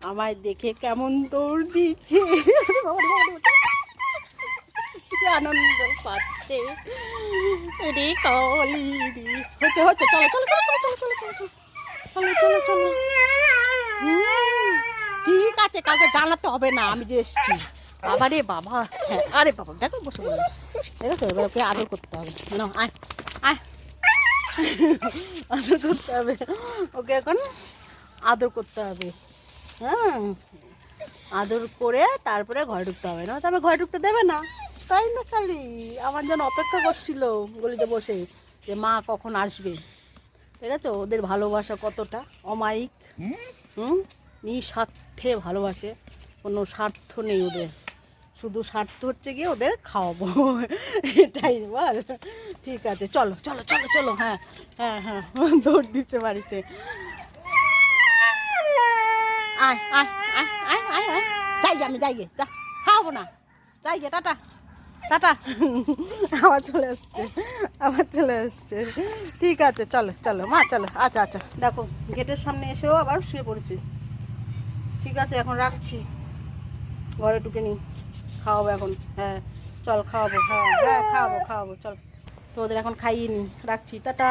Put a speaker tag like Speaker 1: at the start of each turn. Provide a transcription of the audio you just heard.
Speaker 1: আমায় দেখে কেমন দৌড় দিচ্ছে, আনন্দ পাচ্ছে রে কলি রে। হচ্ছে চলো চলো চলো চলো চলো চলো চলো চলো চলো চলো। ঠিক আছে, কাউকে জানাতে হবে না আমি যে এসছি। বাবা রে বাবা, হ্যাঁ আরে বাবা দেখো বসে বলে দেখেছো, এবার ওকে আদর করতে হবে। না আয় আয়, আদর করতে হবে ওকে, এখন আদর করতে হবে। হ্যাঁ, আদর করে তারপরে ঘরে ঢুকতে হবে, না তো আমি ঘরে ঢুকতে দেবে না। তাই না, খালি আমার জন্য অপেক্ষা করছিল গলিতে বসে যে মা কখন আসবে। ঠিক আছে, ওদের ভালোবাসা কতটা অমায়িক, নিঃস্বার্থে ভালোবাসে, কোনো স্বার্থ নেই ওদের, শুধু স্বার্থ হচ্ছে গিয়ে ওদের খাওয়াবো, এটাই বল। ঠিক আছে চলো চলো চলো চলো, হ্যাঁ হ্যাঁ হ্যাঁ, দৌড় দিচ্ছে বাড়িতে। আয় আয় আয় আয় আয় আয়, যাই গে আমি, যাই গে, যা খাওয়াবো না, যাই গে, টাটা টাটা। আবার চলে আসছে, আবার চলে আসছে। ঠিক আছে চলো চলো মা চলো, আচ্ছা আচ্ছা, দেখো গেটের সামনে এসেও আবার শুয়ে পড়েছি। ঠিক আছে এখন রাখছি, ঘরে ঢুকে নি, খাওয়াবো এখন, হ্যাঁ চল খাওয়াবো, হ্যাঁ হ্যাঁ খাওয়াবো খাওয়াবো চল। তো ওদের এখন খাইয়ে নি, রাখছি, টাটা।